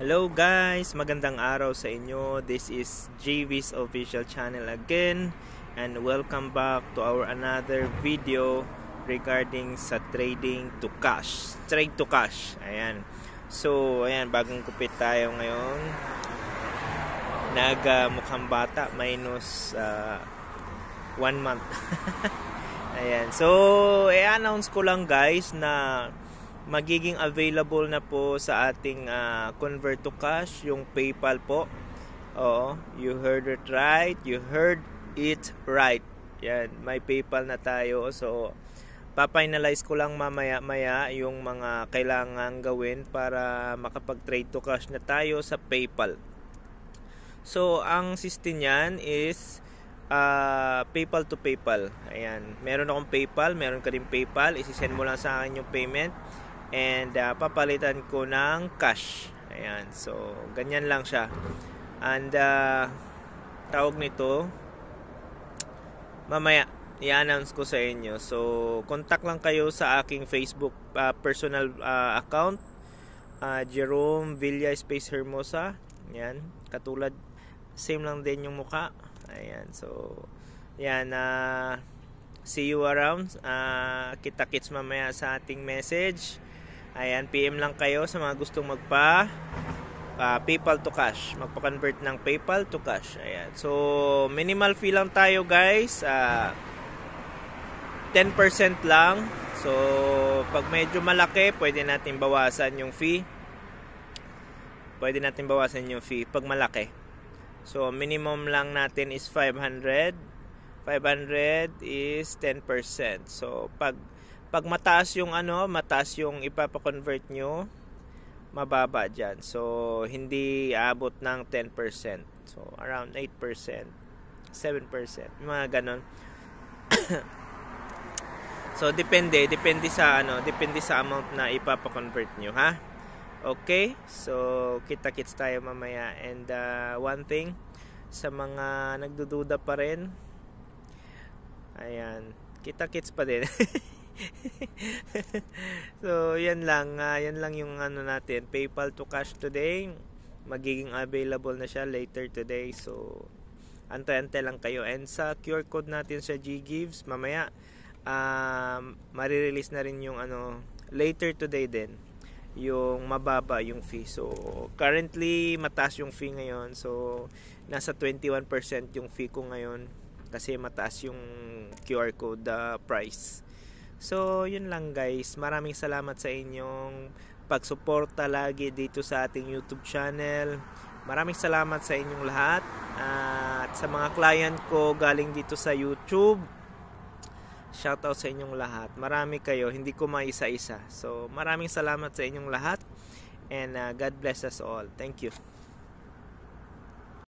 Hello guys, magandang araw sa inyo. This is JV's official channel again, and welcome back to our another video regarding sa trading to cash. Trade to cash. Ayan. So, ayan, bagong kupit tayo ngayon. Mukhang bata minus 1 month. Ayan. So, i-announce ko lang guys na magiging available na po sa ating convert to cash yung PayPal po. Oo, you heard it right. You heard it right. Yan, may PayPal na tayo. So, pa-finalize ko lang mamaya-maya yung mga kailangan gawin para makapag-trade to cash na tayo sa PayPal. So, ang system niyan is PayPal to PayPal. Ayan, meron akong PayPal, meron ka rin PayPal. Isi-send mo lang sa akin yung payment. And papalitan ko ng cash. Ayan. So, ganyan lang siya. And tawag nito, mamaya i-announce ko sa inyo. So, contact lang kayo sa aking Facebook personal account. Jerome Villa Space Hermosa. Ayan. Katulad, same lang din yung muka. Ayan. So, yan. See you around. Kita-kits mamaya sa ating message. Ayan, PM lang kayo sa mga gustong PayPal to cash. Magpa-convert ng PayPal to cash. Ayan. So, minimal fee lang tayo guys. 10% lang. So, pag medyo malaki, pwede natin bawasan yung fee. Pag malaki. So, minimum lang natin is 500. 500 is 10%. So, pag mataas yung mataas yung ipapa-convert nyo, mababa dyan. So, hindi aabot ng 10%. So, around 8%, 7%, mga ganon. So, depende sa amount na ipapa-convert nyo, ha? Okay? So, kita-kits tayo mamaya. And one thing, sa mga nagdududa pa rin, ayan, kita-kits pa din. So, yan lang yung natin, PayPal to cash today. Magiging available na siya later today. So, antay-antay lang kayo. And sa QR code natin sa GGives, mamaya marirelease na rin yung later today din, yung mababa yung fee. So, currently mataas yung fee ngayon. So, nasa 21% yung fee ko ngayon kasi mataas yung QR code price. So, yun lang guys. Maraming salamat sa inyong pagsuporta lagi dito sa ating YouTube channel. Maraming salamat sa inyong lahat. At sa mga client ko galing dito sa YouTube, shoutout sa inyong lahat. Marami kayo, hindi ko maisa-isa. So, maraming salamat sa inyong lahat. And God bless us all. Thank you.